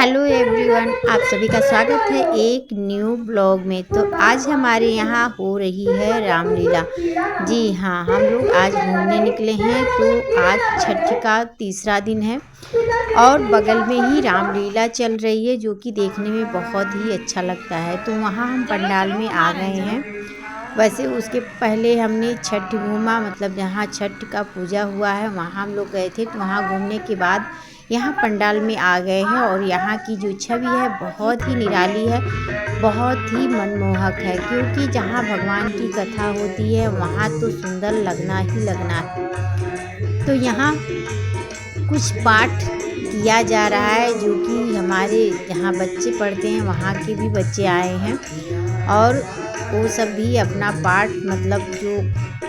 Hello everyone, आप सभी का स्वागत है एक न्यू ब्लॉग में। तो आज हमारे यहाँ हो रही है रामलीला। जी हाँ, हम लोग आज घूमने निकले हैं। तो आज छठ का तीसरा दिन है और बगल में ही रामलीला चल रही है, जो कि देखने में बहुत ही अच्छा लगता है। तो वहाँ हम पंडाल में आ गए हैं। वैसे उसके पहले हमने छठ घूमा, मतलब जहाँ छठ का पूजा हुआ है वहाँ हम लोग गए थे। तो वहाँ घूमने के बाद यहाँ पंडाल में आ गए हैं और यहाँ की जो छवि है बहुत ही निराली है, बहुत ही मनमोहक है। क्योंकि जहाँ भगवान की कथा होती है वहाँ तो सुंदर लगना ही लगना है। तो यहाँ कुछ पाठ किया जा रहा है, जो कि हमारे जहाँ बच्चे पढ़ते हैं वहाँ के भी बच्चे आए हैं और वो सब भी अपना पाठ, मतलब जो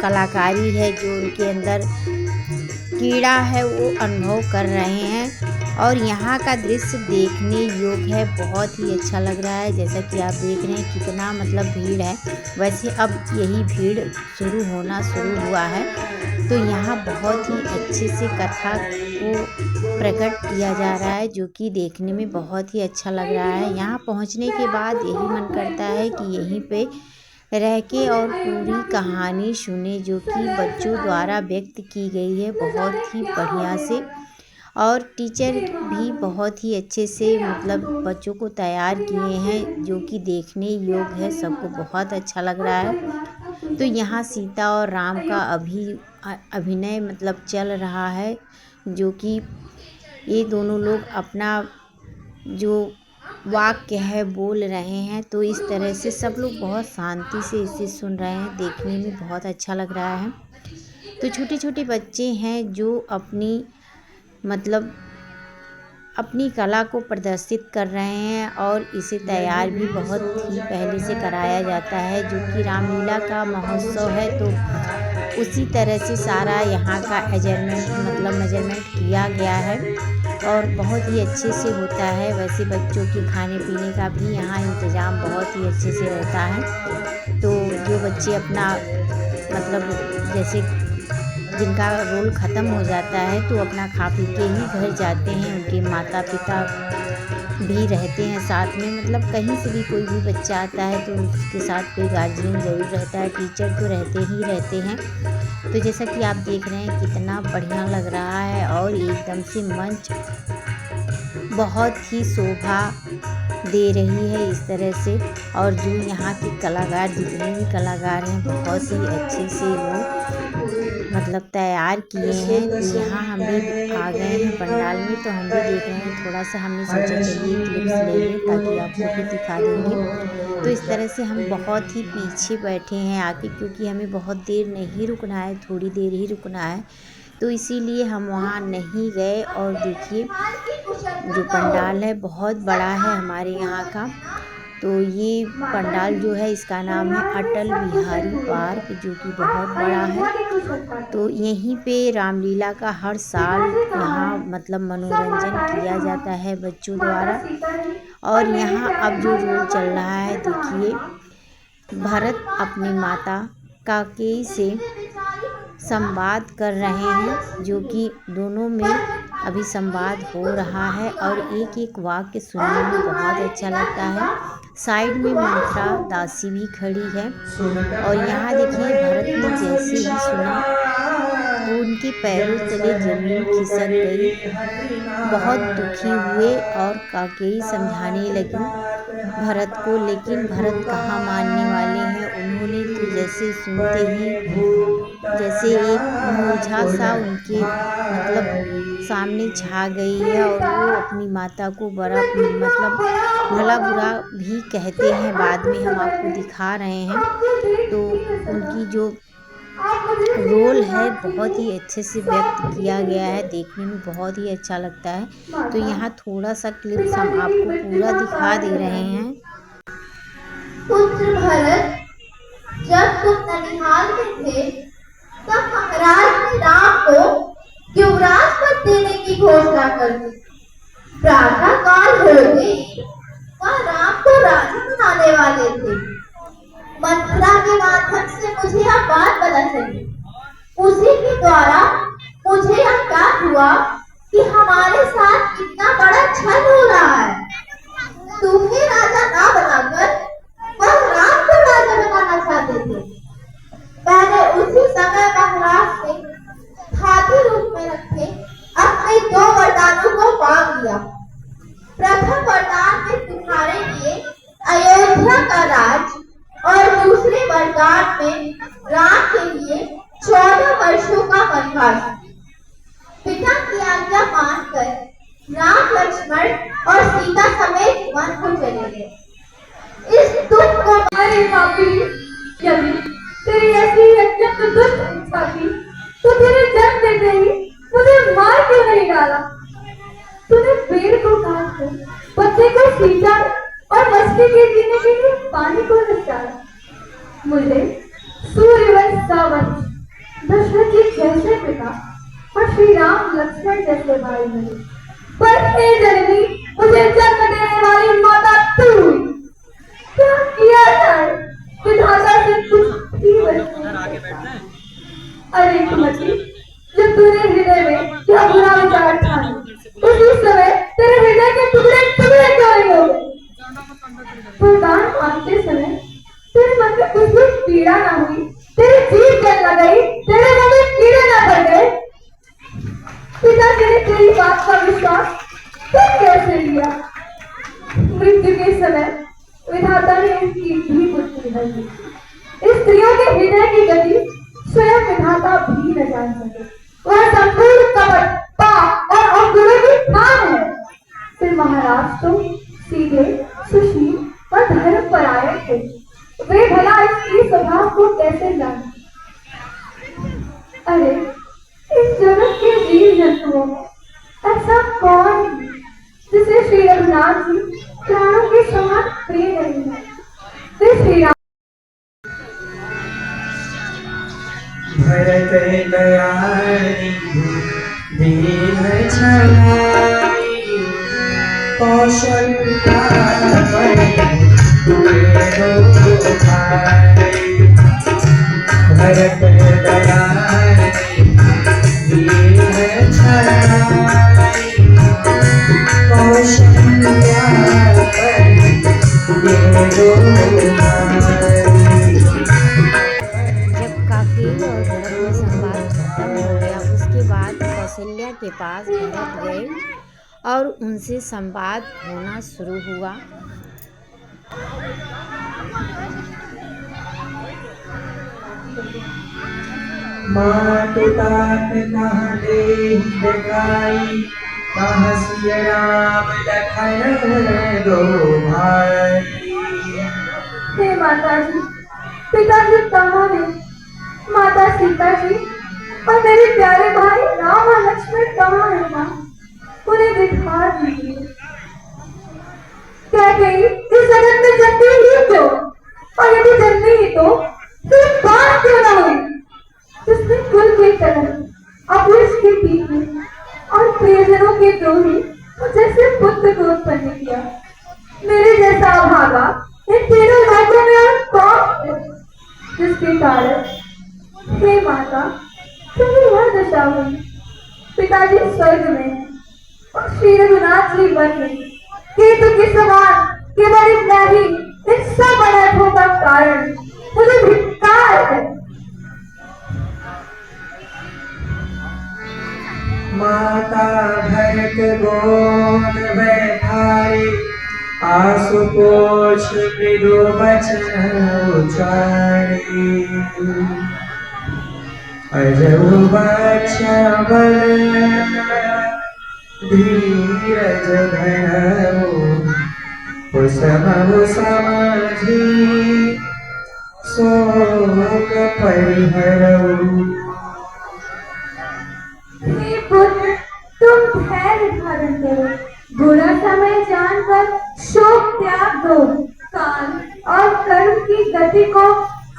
कलाकारी है, जो उनके अंदर कीड़ा है, वो अनुभव कर रहे हैं। और यहाँ का दृश्य देखने योग्य है, बहुत ही अच्छा लग रहा है। जैसा कि आप देख रहे हैं कितना मतलब भीड़ है। वैसे अब यही भीड़ होना शुरू हुआ है। तो यहाँ बहुत ही अच्छे से कथा को प्रकट किया जा रहा है, जो कि देखने में बहुत ही अच्छा लग रहा है। यहाँ पहुँचने के बाद यही मन करता है कि यहीं पे रह के और पूरी कहानी सुने, जो कि बच्चों द्वारा व्यक्त की गई है बहुत ही बढ़िया से। और टीचर भी बहुत ही अच्छे से मतलब बच्चों को तैयार किए हैं, जो कि देखने योग्य है, सबको बहुत अच्छा लग रहा है। तो यहाँ सीता और राम का अभिनय मतलब चल रहा है, जो कि ये दोनों लोग अपना जो वाक्य है बोल रहे हैं। तो इस तरह से सब लोग बहुत शांति से इसे सुन रहे हैं, देखने में बहुत अच्छा लग रहा है। तो छोटे छोटे बच्चे हैं जो अपनी कला को प्रदर्शित कर रहे हैं और इसे तैयार भी बहुत ही पहले से कराया जाता है, जो कि रामलीला का महोत्सव है। तो उसी तरह से सारा यहाँ का मेजरमेंट किया गया है और बहुत ही अच्छे से होता है। वैसे बच्चों के खाने पीने का भी यहाँ इंतज़ाम बहुत ही अच्छे से रहता है। तो जो बच्चे अपना जैसे जिनका रोल ख़त्म हो जाता है तो अपना खा पी के ही घर जाते हैं। उनके माता पिता भी रहते हैं साथ में, मतलब कहीं से भी कोई भी बच्चा आता है तो उसके साथ कोई गार्जियन ज़रूर रहता है, टीचर तो रहते हैं। तो जैसा कि आप देख रहे हैं कितना बढ़िया लग रहा है और एकदम से मंच बहुत ही शोभा दे रही है इस तरह से। और जो यहाँ के कलाकार, जितने भी कलाकार हैं, बहुत ही अच्छे से वो तैयार किए हैं। तो यहाँ हम भी आ गए हैं पंडाल में, तो हम भी देख रहे हैं। थोड़ा सा हमने सोचा चलिए क्लिप्स ले लें ताकि आपको भी दिखा देंगे। तो इस तरह से हम बहुत ही पीछे बैठे हैं आके, क्योंकि हमें बहुत देर नहीं रुकना है, थोड़ी देर ही रुकना है। तो इसीलिए हम वहाँ नहीं गए। और देखिए जो पंडाल है बहुत बड़ा है हमारे यहाँ का। तो ये पंडाल जो है इसका नाम है अटल बिहारी पार्क, जो कि बहुत बड़ा है। तो यहीं पे रामलीला का हर साल यहाँ मनोरंजन किया जाता है बच्चों द्वारा। और यहाँ अब जो रोल चल रहा है, देखिए भरत अपनी माता कैकेयी से संवाद कर रहे हैं, जो कि दोनों में अभी संवाद हो रहा है और एक एक वाक्य सुनने में बहुत अच्छा लगता है। साइड में मंत्रा दासी भी खड़ी है और यहाँ देखिए भरत ने जैसे ही सुना उनके पैरों तले जमीन खिसक गई, बहुत दुखी हुए और कैकेयी समझाने लगी भरत को। लेकिन भरत कहाँ मानने वाले हैं। उन्होंने तो जैसे सुनते ही जैसे एक मूर्छा सा उनके सामने छा गई है और वो अपनी माता को बड़ा भला बुरा भी कहते हैं। बाद में हम आपको दिखा रहे हैं। तो उनकी जो रोल है बहुत ही अच्छे से व्यक्त किया गया है, देखने में बहुत ही अच्छा लगता है। तो यहाँ थोड़ा सा क्लिप्स हम आपको पूरा दिखा दे रहे हैं। पुत्र भरत, जब तुम ननिहाल में थे तब महाराज ने राम को युवराज पद देने की घोषणा कर दी। प्रातः काल होते वह राम को राजा बनाने वाले थे। मंत्रा के माध्यम से मुझे यह बात पता चली। उसी के द्वारा मुझे यह ज्ञात हुआ कि हमारे साथ कितना बड़ा छल हो रहा है। प्रथम वरदान में तुम्हारे लिए अयोध्या का राज और दूसरे वरदान में राम के लिए 14 वर्षों का वनवास। पिता की आज्ञा मानकर राम लक्ष्मण और सीता समेत वन को चले गए। इस दुख को अरे पापी, यदि तेरी ऐसी अत्यंत दुष्ट इच्छा थी तो तेरे जन्म देते ही मुझे मार क्यों नहीं डाला? तूने पेड़ को काट कर पत्ते को सींचा और मछली के जीने के लिए पानी को निकाला। मुझे सूर्यवंश का वंश दशरथ जी जैसे पिता और श्री राम लक्ष्मण जैसे भाई मिले, पर हे जननी, मुझे जन्म देने वाली माता तू हुई। क्या किया जाए? विधाता से कुछ भी बचे। अरे कुमति, जब तूने हृदय में यह बुरा विचार ठाना, उसी समय तेरे हृदय के टुकड़े टुकड़े क्यों नहीं हो गए? वरदान मांगते समय तेरे मन में कुछ भी पीड़ा ना हुई, तेरी जीभ जल न गई, तेरे मन में कीड़े न पड़ गए। पिताजी ने तेरी बात का विश्वास फिर कैसे लिया? मृत्यु के समय विधाता ने इसकी भी बुद्धि भर दी। स्त्रियों के हृदय की गति स्वयं विधाता भी न जान सके। वह संपूर्ण कपट, पाप और अवगुणों की खान है। फिर महाराज तो सीधे, सुशील और धर्मपरायण थे। वे भला इसके स्वभाव को कैसे जाने? अरे, इस जगत के जीव जंतुओं में ऐसा कौन है जिसे श्री रघुनाथ जी प्राणों के समान प्रिय नहीं है? वे श्री राम भरत दयालु दीन छाई, कौशल्या बड़ी दो भाई। भरत दयालु दीन छाई, कौशल्या बड़ी दो भाई। काकेल और भरत में संवाद खत्म हो गया। उसके बाद कौशल्या के पास भरत गए और उनसे संवाद होना शुरू हुआ। मातु तात कहाँ देहि जगाई, कहाँ सिया राम लखन दो भाई। हे माता जी, पिताजी कहाँ हैं? माता सीता जी और मेरे प्यारे भाई राम और लक्ष्मण कहाँ हैं? माँ, उन्हें दिखा दीजिए। क्या कही इस जगत में जन्मी ही क्यों? और यदि जन्मी ही तो फिर बात क्यों ना हुई? जिसने कुल के तरह अपने के पीछे और प्रियजनों के द्रोही जैसे पुत्र को उत्पन्न किया। मेरे जैसा अभागा इन तीनों लोगों में और कौन है जिसके कारण हे माता तुम्हें यह दशा हुई? पिताजी स्वर्ग में है और श्री रघुनाथ जी वन में। केतु के समान केवल इतना ही इन सब अनर्थों का कारण। मुझे धिक्कार है। माता भरत गोद बैठाई, आशुतोष मृदु वचन उचारी। अजब बचन बल धीरज धरऊ, कुसुम समझी शोक परिहरऊ। हे पुत्र, तुम धैर्य धारण करो, बुरा समय जानकर शोक त्याग दो, काल और कर्म की गति को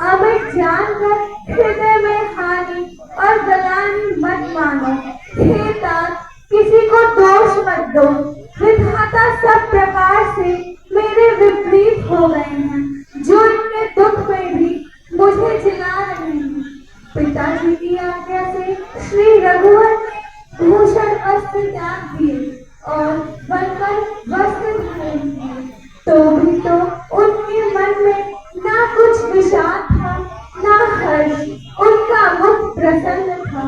अमिट जानकर हृदय में हानि और गलानी मत मानो। हे तात, किसी को दोष मत दो। विधाता सब प्रकार से मेरे विपरीत हो गए हैं, जो इनके दुख में भी मुझे जिला रहे हैं। पिताजी की आज्ञा से श्री रघुवर ने भूषण वस्त्र त्याग दिए और बनकर वस्त्र धारण किए, तो भी तो उनके मन में ना कुछ विषाद था ना हर्ष। उनका मुख प्रसन्न था,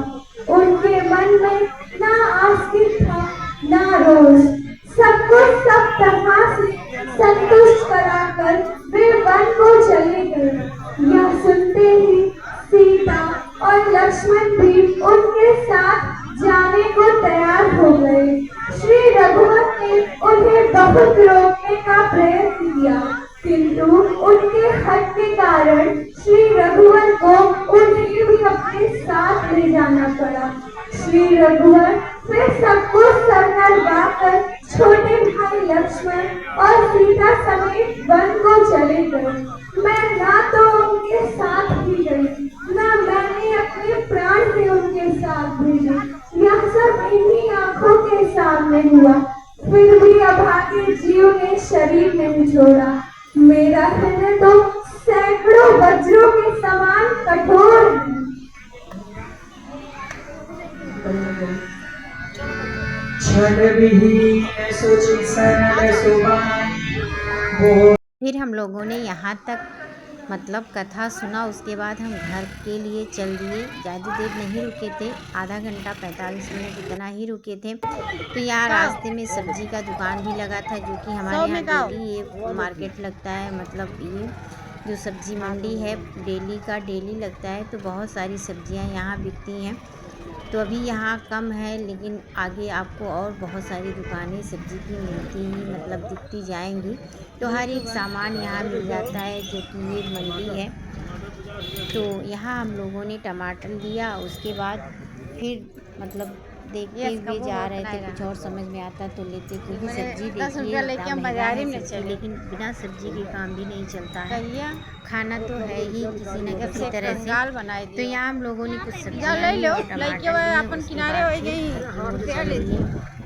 उनके मन में ना आस्तिक था ना रोष। सब कुछ सब बहुत रोकने का प्रयत्न किया, किंतु उनके हट के कारण श्री रघुवर को उन्हें भी अपने साथ ले जाना पड़ा। श्री रघुवर फिर सबको सरना लगाकर छोटे भाई लक्ष्मण और सीता समेत वन को चले गए। मैं ना तो उनके साथ ही गई, ना मैंने अपने प्राण से उनके साथ भेजे। यह सब इन्हीं आंखों के सामने हुआ, फिर भी अभागे जीव ने शरीर नहीं छोड़ा। मेरा हृदय तो सैकड़ों वज्रों के समान कठोर है। छल विहीन सुचि सरल सुबानी वो। फिर हम लोगों ने यहाँ तक मतलब कथा सुना। उसके बाद हम घर के लिए चल दिए। ज़्यादा देर नहीं रुके थे, आधा घंटा 45 मिनट इतना ही रुके थे। तो यहाँ रास्ते में सब्जी का दुकान भी लगा था, जो कि हमारे यहाँ डेली ये मार्केट लगता है, मतलब ये जो सब्जी मंडी है डेली का डेली लगता है। तो बहुत सारी सब्जियाँ यहाँ बिकती हैं। तो अभी यहाँ कम है, लेकिन आगे आपको और बहुत सारी दुकानें सब्जी की मिलती ही मतलब दिखती जाएंगी। तो हर एक सामान यहाँ मिल जाता है, जो कि ये मंडी है। तो यहाँ हम लोगों ने टमाटर लिया। उसके बाद फिर मतलब देखते हुए जा रहे थे, कुछ और समझ में आता तो लेते, क्योंकि सब्जी देखिए इतना महंगा है सब्जी, लेकिन बिना सब्जी के काम भी नहीं चलता है। खाना तो है ही किसी न किसी तरह से। तो यहाँ हम लोगों ने कुछ सब्जियाँ ली और टमाटर लिए।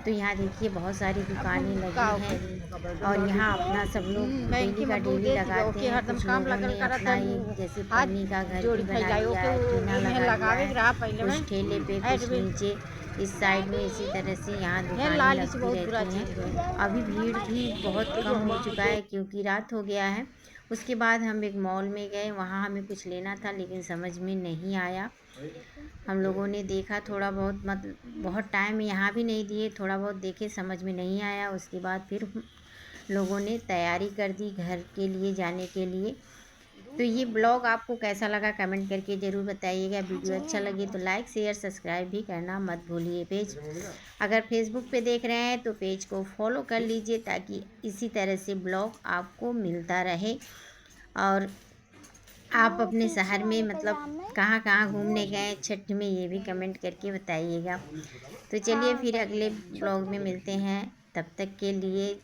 तो यहाँ देखिए बहुत सारी दुकानें लगी हैं, और यहाँ अपना सब लोग डेली का डेली लगाते हैं। कुछ लोगों ने अपना ये जैसे पन्नी का घर भी बना लिया है, टीना लगा लिया है, कुछ ठेले पे, कुछ नीचे इस साइड में। इसी तरह से यहाँ दुकानें लगती रहती हैं। अभी भीड़ भी बहुत कम हो चुका है, क्योंकि रात हो गया है। उसके बाद हम एक मॉल में गए, वहाँ हमें कुछ लेना था, लेकिन समझ में नहीं आया। हम लोगों ने देखा थोड़ा बहुत, मतलब बहुत टाइम यहाँ भी नहीं दिए, थोड़ा बहुत देखे, समझ में नहीं आया। उसके बाद फिर लोगों ने तैयारी कर दी घर के लिए जाने के लिए। तो ये ब्लॉग आपको कैसा लगा कमेंट करके ज़रूर बताइएगा। वीडियो अच्छा लगे तो लाइक शेयर सब्सक्राइब भी करना मत भूलिए। पेज अगर फेसबुक पे देख रहे हैं तो पेज को फॉलो कर लीजिए, ताकि इसी तरह से ब्लॉग आपको मिलता रहे। और आप अपने शहर में मतलब कहाँ कहाँ घूमने गए छठ में, ये भी कमेंट करके बताइएगा। तो चलिए फिर अगले ब्लॉग में मिलते हैं। तब तक के लिए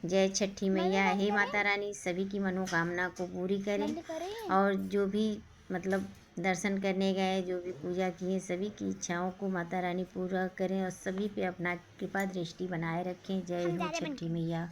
जय छठी मैया। हे माता रानी सभी की मनोकामना को पूरी करें, और जो भी मतलब दर्शन करने गए, जो भी पूजा किए, सभी की इच्छाओं को माता रानी पूरा करें, और सभी पे अपना कृपा दृष्टि बनाए रखें। जय हो छठी मैया।